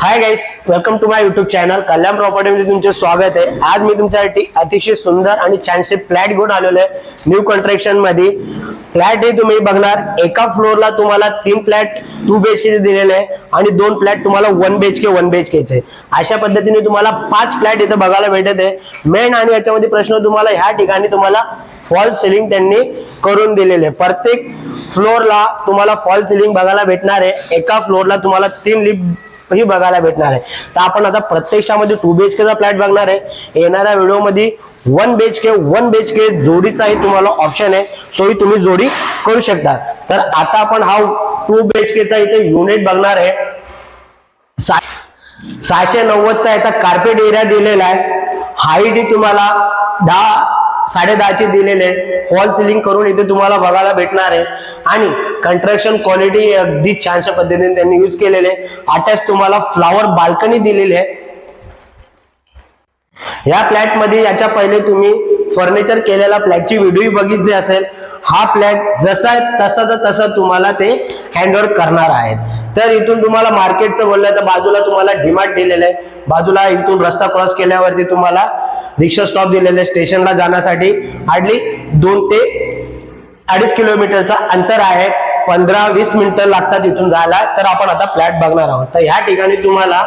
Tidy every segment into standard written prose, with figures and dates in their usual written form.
High guys, welcome to my YouTube channel Kalyan property मध्ये तुमचे स्वागत आहे। आज मी तुमच्यासाठी अतिशय सुंदर आणि छानसे फ्लॅट घेऊन आलेलो आहे। न्यू कन्स्ट्रक्शन मध्ये फ्लॅट हे तुम्ही बघणार, एका फ्लोअरला तुम्हाला 3 फ्लॅट 2 बीएचके चे दिलेले आहे आणि 2 फ्लॅट तुम्हाला 1 बीएचके चे। अशा पद्धतीने तुम्हाला 5 फ्लॅट इथे बघायला भेटत आहे। मेन आणि याच्यामध्ये प्रश्न तुम्हाला ह्या ठिकाणी तुम्हाला फॉल सिलिंग त्यांनी करून दिलेले आहे। प्रत्येक फ्लोअरला तुम्हाला फॉल सिलिंग बघायला भेटणार आहे। एका फ्लोअरला तुम्हाला 3 लिफ्ट ही बघायला भेटणार आहे। तर आपण आता प्रत्यक्षामध्ये 2 बीएचके चा फ्लॅट बघणार आहे। येणाऱ्या व्हिडिओ मध्ये 1 बीएचके जोडीचाही तुम्हाला ऑप्शन आहे, तोही तुम्ही जोडी करू शकता। तर आता आपण हा 2 बीएचके चा इथे युनिट बघणार आहे। 690 चा याचा कार्पेट एरिया दिलेला आहे। हाईट ही तुम्हाला 10.5 ची दिलेले आहे। फॉल सिलिंग करून इथे तुम्हाला बघायला भेटणार आहे आणि कंस्ट्रक्शन क्वालिटी अगदी छानशा पद्धतीने त्यांनी यूज केलेले आहे। अटॅच तुम्हाला फ्लावर बाल्कनी दिलेली आहे। या फ्लॅट मध्ये याच्या पहिले तुम्ही फर्निचर केलेला फ्लॅटची व्हिडिओ बघितली असेल। हा फ्लॅट जसा आहे तसा तुम्हाला ते हँडओव्हर करणार आहेत। तर इथून तुम्हाला मार्केटचं बोललं तर बाजूला तुम्हाला डीमार्ट दिलेलं आहे। बाजूला इथून रस्ता क्रॉस केल्यावरती तुम्हाला रिक्षा स्टॉप दिलेले, स्टेशनला जाण्यासाठी हार्डली 2 ते 2.5 किलोमीटरचा अंतर आहे। 15-20 मिनिटं लागतात इथून जायला। तर आपण आता फ्लॅट बघणार आहोत। तर ह्या ठिकाणी तुम्हाला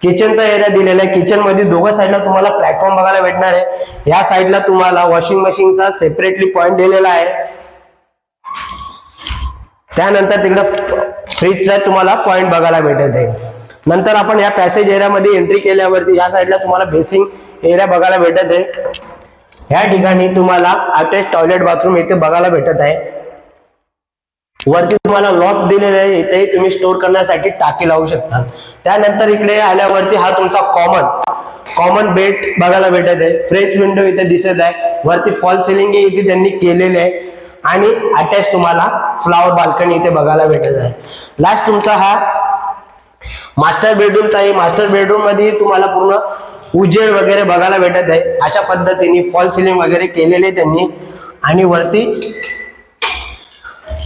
किचनचा एरिया दिलेला आहे। किचन मध्ये दोघं साईडला तुम्हाला प्लॅटफॉर्म बघायला भेटणार आहे। या साईडला तुम्हाला वॉशिंग मशीनचा सेपरेटली पॉइंट दिलेला आहे। त्यानंतर तिकडे फ्रीजचा तुम्हाला पॉइंट बघायला भेटत आहे। नंतर आपण या पॅसेज एरियामध्ये एंट्री केल्यावरती या साईडला तुम्हाला बेसिंग एरिया बघायला भेटत आहे। या ठिकाणी तुम्हाला अटॅच टॉयलेट बाथरूम इथे बघायला भेटत आहे। वरती तुम्हाला लॉक दिलेले आहे, इथे तुम्ही स्टोअर करण्यासाठी टाकी लावू शकता। त्यानंतर इकडे आल्यावरती हा तुमचा कॉमन बेड बघायला भेटत आहे। फ्रेंच विंडो इथे दिसत आहे। वरती फॉल सिलिंग इथे त्यांनी केलेले आहे आणि अटॅच तुम्हाला फ्लावर बाल्कनी इथे बघायला भेटत आहे। लास्ट तुमचा हा मास्टर बेडरूमचा आहे। मास्टर बेडरूम मध्ये तुम्हाला पूर्ण उजेड वगैरे बघायला भेटत आहे। अशा पद्धतीने फॉल सिलिंग वगैरे केलेले त्यांनी आणि वरती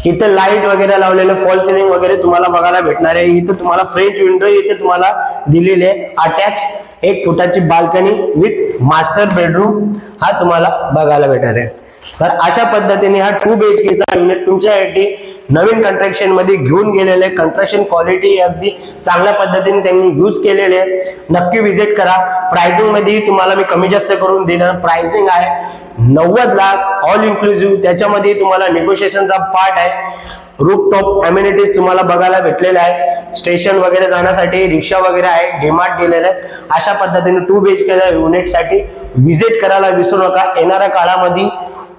इथे लाईट वगैरे लावलेले, फॉल सिलिंग वगैरे तुम्हाला बघायला भेटणार आहे। इथे तुम्हाला फ्रेंच विंडो इथे तुम्हाला दिलेले आहे। अटॅच 1 फुटाची बाल्कनी विथ मास्टर बेडरूम हा तुम्हाला बघायला भेटणार आहे। तर अशा पद्धतीने हा 2 बीएचके चा युनिट तुमच्यासाठी नवीन कंस्ट्रक्शन मध्ये घेऊन गेलेले। कंस्ट्रक्शन क्वालिटी अगदी चांगल्या पद्धतीने त्यांनी यूज केलेले आहे। नक्की विजिट करा। प्राइसिंग मध्ये तुम्हाला मी कमी जास्त करून देणार। प्राइसिंग आहे 90 लाख ऑल इन्क्लुसिव्ह। त्याच्यामध्ये तुम्हाला नेगोशिएशनचा पार्ट आहे। रूफटॉप अम्युनिटीज तुम्हाला बघायला भेटलेले आहे। स्टेशन वगैरे जाण्यासाठी रिक्षा वगैरे आहे। डीमार्ट दिलेलं आहे। अशा पद्धतीने 2 बीएचके युनिट साठी विजिट करायला विसरू नका। येणाऱ्या काळामध्ये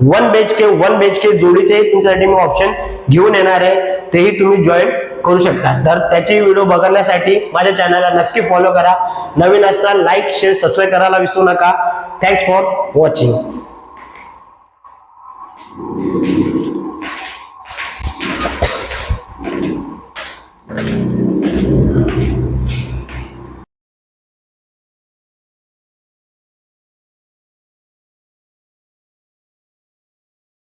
1 बीएचके जोडीचे तुमच्यासाठी मी ऑप्शन घेऊन येणार आहे, तेही तुम्ही जॉईन करू शकता। तर त्याचे व्हिडिओ बघण्यासाठी माझ्या चॅनलला नक्की फॉलो करा। नवीन असताना लाईक शेअर सबस्क्राईब करायला विसरू नका। Thanks for watching.